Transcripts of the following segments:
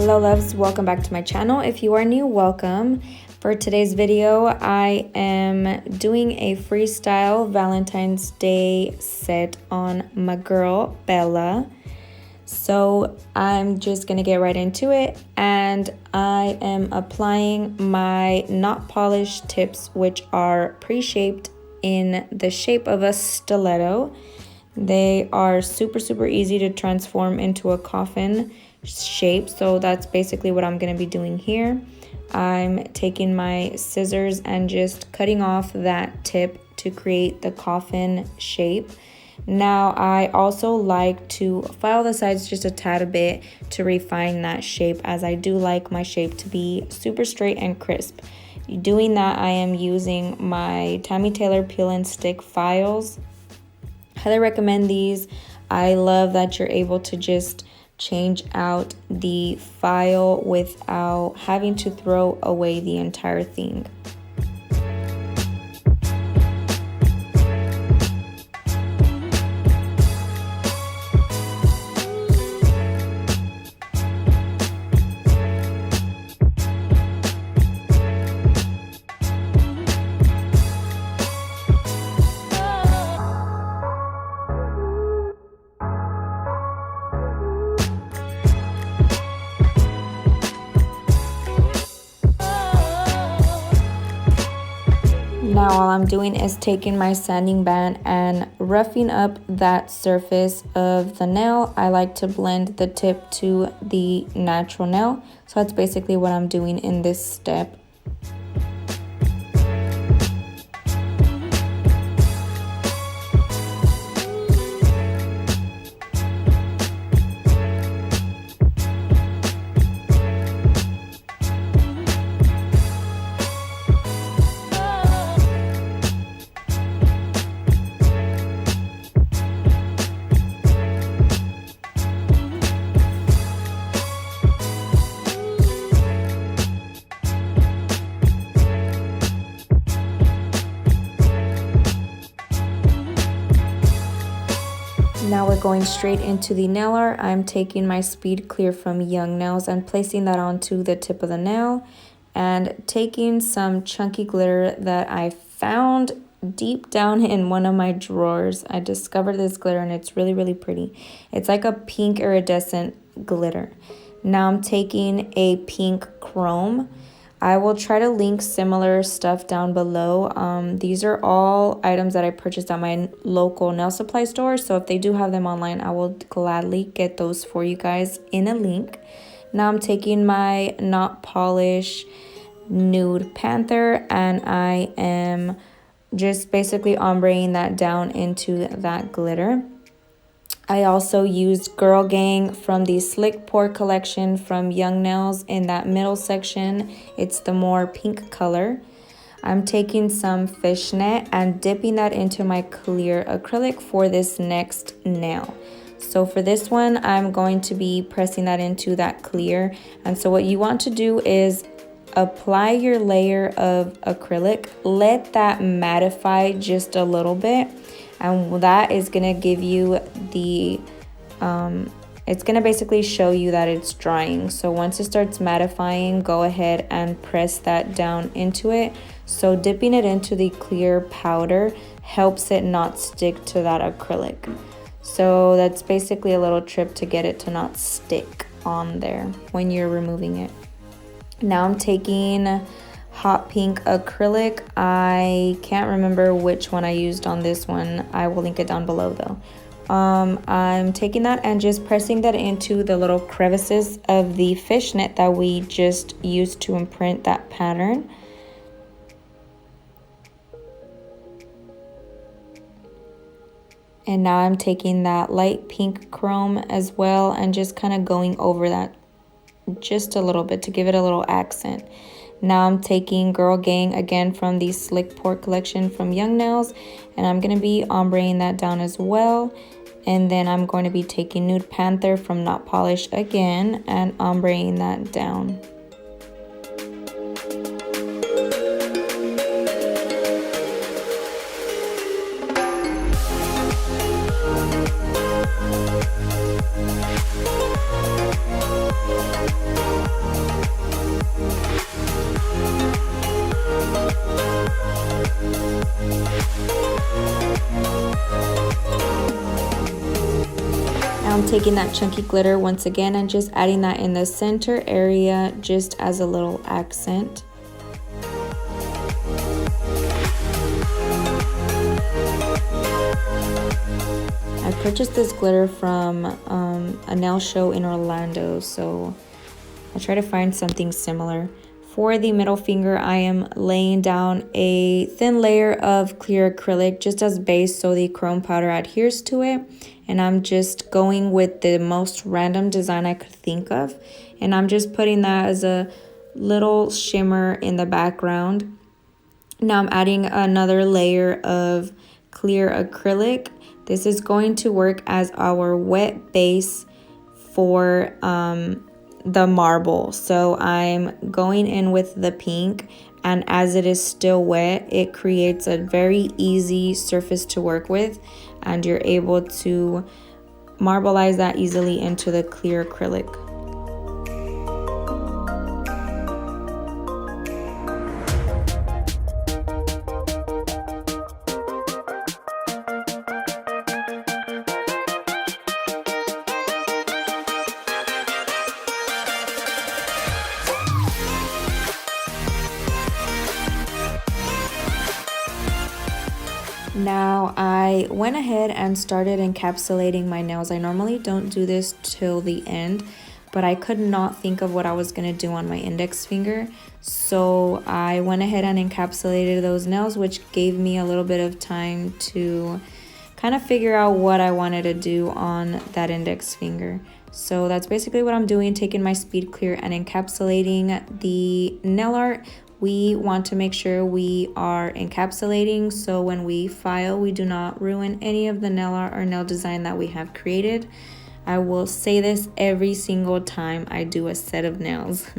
Hello loves, welcome back to my channel. If you are new, welcome. For today's video, I am doing a freestyle Valentine's Day set on my girl, Bella. So I'm just gonna get right into it, and I am applying my not polished tips, which are pre-shaped in the shape of a stiletto. They are super easy to transform into a coffin shape, so that's basically what I'm going to be doing here. I'm taking my scissors and just cutting off that tip to create the coffin shape. Now I also like to file the sides just a tad bit to refine that shape, as I do like my shape to be super straight and crisp. Doing that, I am using my Tammy peel and stick files. Highly recommend these. I love that you're able to just change out the file without having to throw away the entire thing. Now all I'm doing is taking my sanding band and roughing up that surface of the nail. I like to blend the tip to the natural nail. So that's basically what I'm doing in this step. Now we're going straight into the nail art. I'm taking my Speed Clear from Young Nails and placing that onto the tip of the nail, and taking some chunky glitter that I found deep down in one of my drawers. I discovered this glitter and it's really pretty. It's like a pink iridescent glitter. Now I'm taking a pink chrome. I will try to link similar stuff down below. These are all items that I purchased at my local nail supply store. So if they do have them online, I will gladly get those for you guys in a link. Now I'm taking my not polished Nude Panther, and I am just basically ombreing that down into that glitter. I also used Girl Gang from the Slick Pour collection from Young Nails in that middle section. It's the more pink color. I'm taking some fishnet and dipping that into my clear acrylic for this next nail. So for this one, I'm going to be pressing that into that clear. And so what you want to do is apply your layer of acrylic, let that mattify just a little bit, and that is gonna give you the it's gonna basically show you that it's drying. So once it starts mattifying, go ahead and press that down into it. So dipping it into the clear powder helps it not stick to that acrylic. So that's basically a little tip to get it to not stick on there when you're removing it. Now I'm taking hot pink acrylic. I can't remember which one I used on this one. I will link it down below though. I'm taking that and just pressing that into the little crevices of the fishnet that we just used to imprint that pattern. And now I'm taking that light pink chrome as well and just kind of going over that just a little bit to give it a little accent. Now I'm taking Girl Gang again from the Slick Pour collection from Young Nails, and I'm going to be ombreing that down as well. And then I'm going to be taking Nude Panther from Not Polished again and ombreing that down. taking that chunky glitter once again and just adding that in the center area just as a little accent. I purchased this glitter from a nail show in Orlando, so I try to find something similar. For the middle finger, I am laying down a thin layer of clear acrylic just as base so the chrome powder adheres to it. And I'm just going with the most random design I could think of. And I'm just putting that as a little shimmer in the background. Now I'm adding another layer of clear acrylic. This is going to work as our wet base for the marble. So I'm going in with the pink, and as it is still wet, it creates a very easy surface to work with, and you're able to marbleize that easily into the clear acrylic. Now I went ahead and started encapsulating my nails. I normally don't do this till the end, but I could not think of what I was going to do on my index finger. So I went ahead and encapsulated those nails, which gave me a little bit of time to kind of figure out what I wanted to do on that index finger. So that's basically what I'm doing, taking my speed clear and encapsulating the nail art. We want to make sure we are encapsulating so when we file, we do not ruin any of the nail art or nail design that we have created. I will say this every single time I do a set of nails.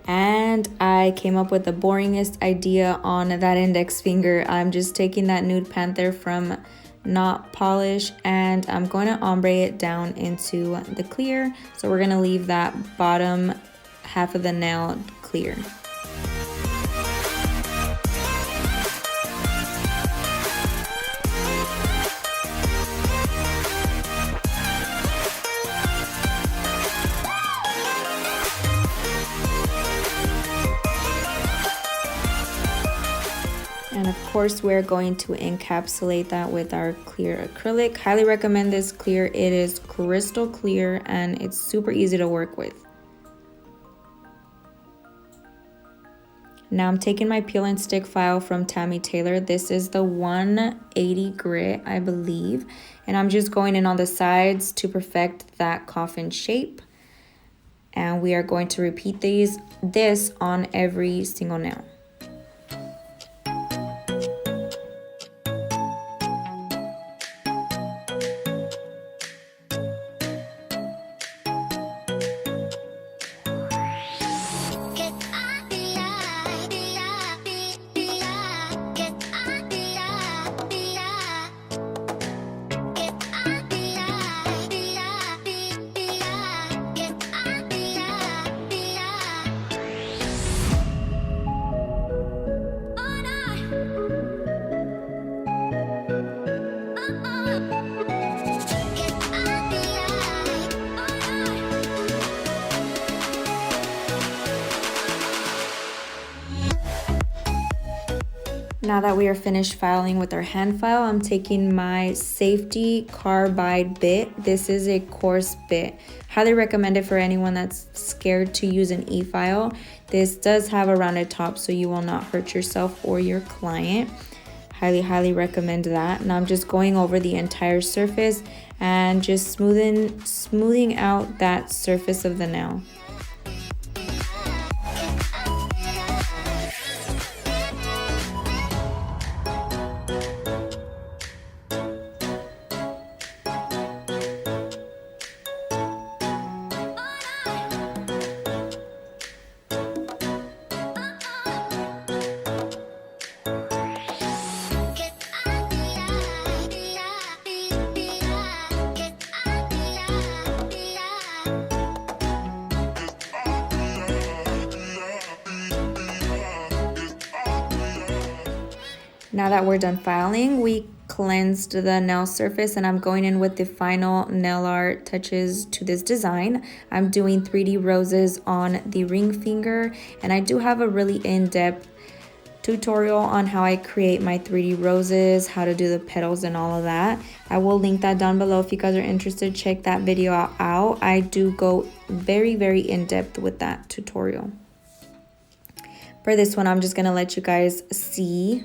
And I came up with the boringest idea on that index finger. I'm just taking that Nude Panther from Not Polish, and I'm going to ombre it down into the clear. So we're going to leave that bottom half of the nail clear. And of course, we're going to encapsulate that with our clear acrylic. Highly recommend this clear. It is crystal clear and it's super easy to work with. Now I'm taking my peel and stick file from Tammy Taylor. This is the 180 grit, I believe. And I'm just going in on the sides to perfect that coffin shape. And we are going to repeat this on every single nail. Now that we are finished filing with our hand file, I'm taking my safety carbide bit. This is a coarse bit. Highly recommend it for anyone that's scared to use an e-file. This does have a rounded top, so you will not hurt yourself or your client. Highly recommend that. And I'm just going over the entire surface and just smoothing out that surface of the nail. Now that we're done filing, we cleansed the nail surface and I'm going in with the final nail art touches to this design. I'm doing 3D roses on the ring finger, and I do have a really in-depth tutorial on how I create my 3D roses, how to do the petals and all of that. I will link that down below if you guys are interested. Check that video out. I do go very in depth with that tutorial. For this one, I'm just gonna let you guys see.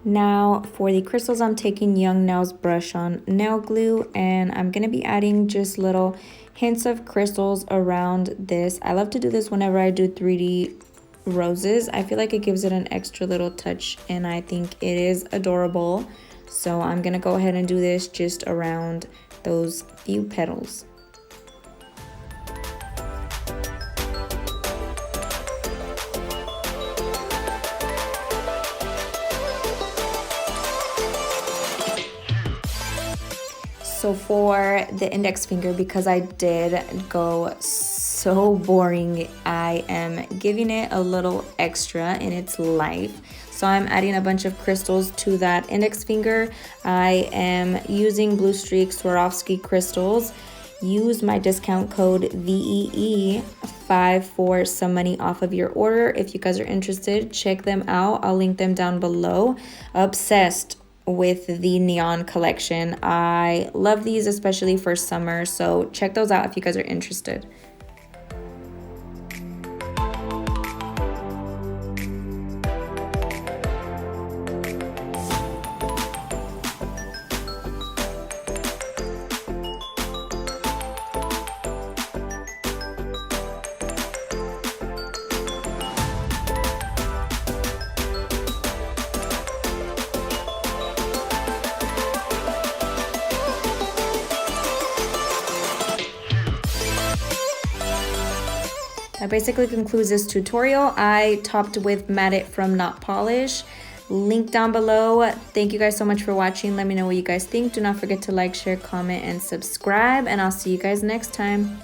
Now for the crystals, I'm taking Young Nails brush on nail glue, and I'm going to be adding just little hints of crystals around this. I love to do this whenever I do 3D roses. I feel like it gives it an extra little touch, and I think it is adorable. So I'm going to go ahead and do this just around those few petals. So for the index finger, because I did go so boring, I am giving it a little extra in its life. So I'm adding a bunch of crystals to that index finger. I am using Blue Streak Swarovski crystals. Use my discount code VEE5 for some money off of your order. If you guys are interested, check them out. I'll link them down below. Obsessed with the neon collection. I love these, especially for summer, so check those out if you guys are interested. That basically concludes this tutorial. I topped with Matte It from Not Polish. Link down below. Thank you guys so much for watching. Let me know what you guys think. Do not forget to like, share, comment, and subscribe, and I'll see you guys next time.